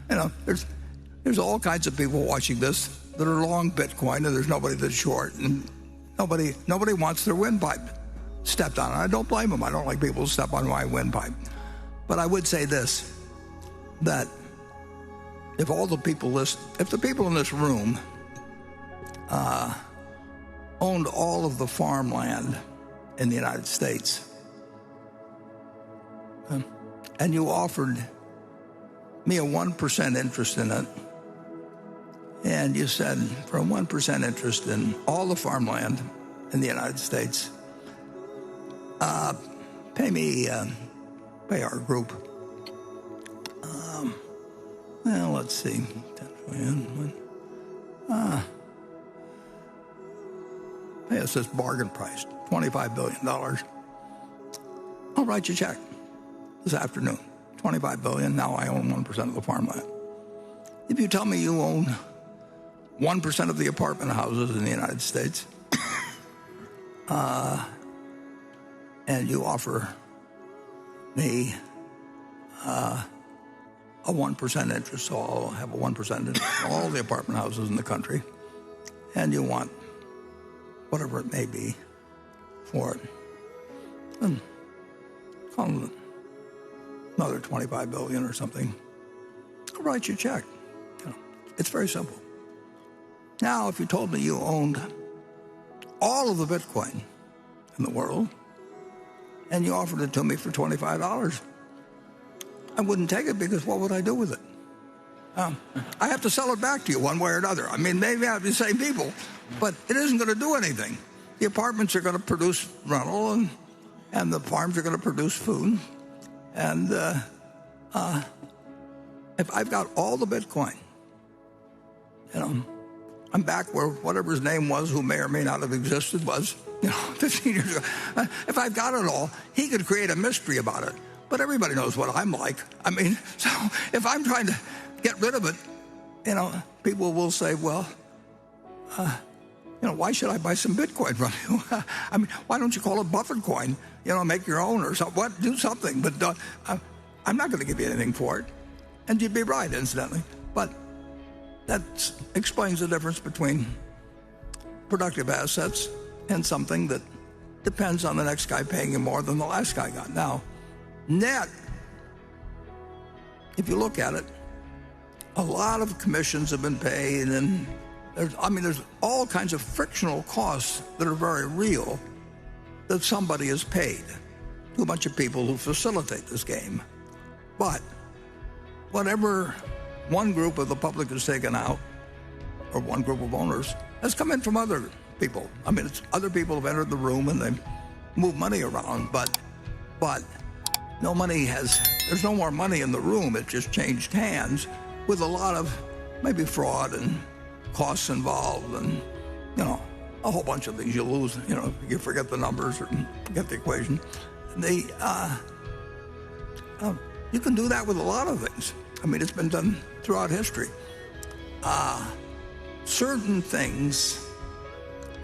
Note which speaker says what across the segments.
Speaker 1: there's all kinds of people watching this that are long Bitcoin, and there's nobody that's short, and nobody wants their windpipe stepped on. I don't blame them. I don't like people who step on my windpipe. But I would say this, that if the people in this room owned all of the farmland in the United States, and you offered me a 1% interest in it, and you said, for a 1% interest in all the farmland in the United States, pay our group, well, let's see, 10 million, pay us this bargain price, $25 billion. I'll write you a check this afternoon, $25 billion. Now I own 1% of the farmland. If you tell me you own 1% of the apartment houses in the United States, and you offer me a 1% interest, so I'll have a 1% interest in all the apartment houses in the country, and you want whatever it may be for it, then call them another $25 billion or something. I'll write you a check. It's very simple. Now, if you told me you owned all of the Bitcoin in the world and you offered it to me for $25, I wouldn't take it, because what would I do with it? I have to sell it back to you one way or another. I mean, maybe I have the same people, but it isn't going to do anything. The apartments are going to produce rental, and the farms are going to produce food. And if I've got all the Bitcoin, I'm back where whatever his name was, who may or may not have existed, was 15 years ago. If I've got it all, he could create a mystery about it. But everybody knows what I'm like. I mean, so if I'm trying to get rid of it, people will say, well, why should I buy some Bitcoin from you? I mean, why don't you call it Buffett coin? Make your own or something. What? Do something. But I'm not going to give you anything for it. And you'd be right, incidentally. But that explains the difference between productive assets and something that depends on the next guy paying you more than the last guy got. Now, net, if you look at it, a lot of commissions have been paid, and there's all kinds of frictional costs that are very real that somebody has paid to a bunch of people who facilitate this game. But whatever one group of the public has taken out, or one group of owners, has come in from other people. I mean, it's other people have entered the room and they move money around, but there's no more money in the room. It just changed hands with a lot of maybe fraud and costs involved, and a whole bunch of things you lose. You forget the numbers or forget the equation. You can do that with a lot of things. I mean, it's been done throughout history. Certain things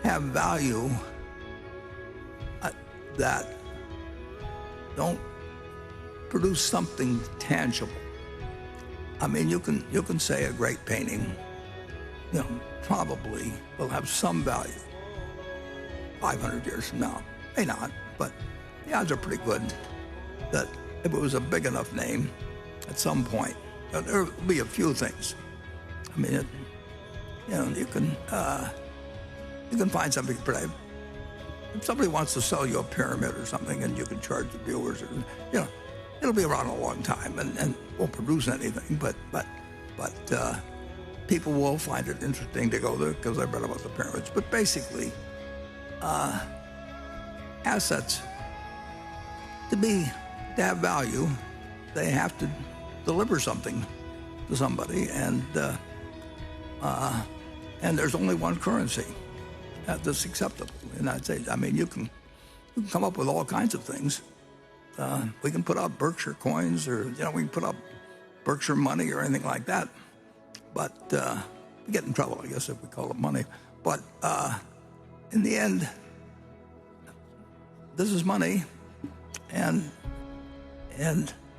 Speaker 1: have value that don't produce something tangible. I mean, you can say a great painting, probably will have some value 500 years from now. May not, but the odds are pretty good that if it was a big enough name, at some point, there will be a few things. I mean, you can find something pretty. If somebody wants to sell you a pyramid or something, and you can charge the viewers, it'll be around a long time and won't produce anything. But people will find it interesting to go there because I've read about the pyramids. But basically, assets, to have value, they have to deliver something to somebody, and there's only one currency that's acceptable in the United States. I mean, you can come up with all kinds of things. We can put out Berkshire coins, or we can put up Berkshire money or anything like that. But we get in trouble, I guess, if we call it money. But in the end, this is money, and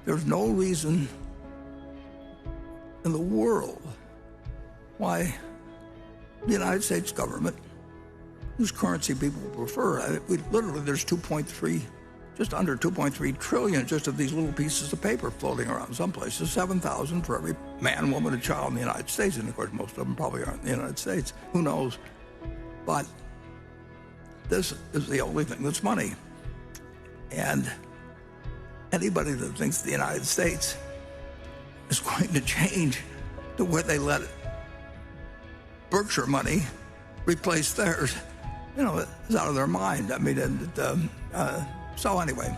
Speaker 1: there's no reason in the world why the United States government, whose currency people prefer, there's 2.3, just under 2.3 trillion just of these little pieces of paper floating around some places, 7,000 for every man, woman, and child in the United States. And of course, most of them probably aren't in the United States. Who knows? But this is the only thing that's money. And anybody that thinks the United States is going to change to where they let Berkshire money replace theirs, is out of their mind. I mean, so anyway,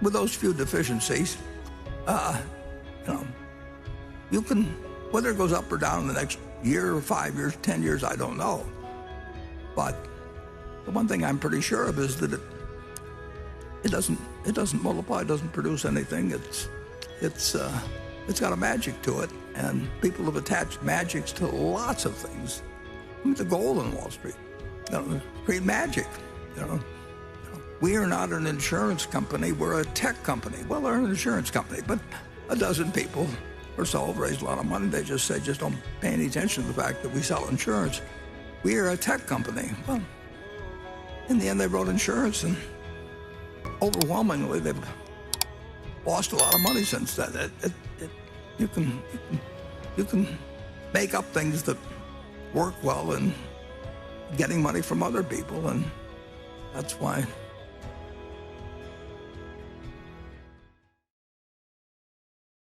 Speaker 1: with those few deficiencies, you can, whether it goes up or down in the next year or 5 years, 10 years, I don't know. But the one thing I'm pretty sure of is that it doesn't multiply, it doesn't produce anything. It's got a magic to it, and people have attached magics to lots of things. I mean, the gold on Wall Street, create magic. We are not an insurance company; we're a tech company. Well, they're an insurance company, but a dozen people or so have raised a lot of money. They just say, just don't pay any attention to the fact that we sell insurance. We are a tech company. Well, in the end, they wrote insurance, and overwhelmingly, they've lost a lot of money since then. You can make up things that work well in getting money from other people, and that's why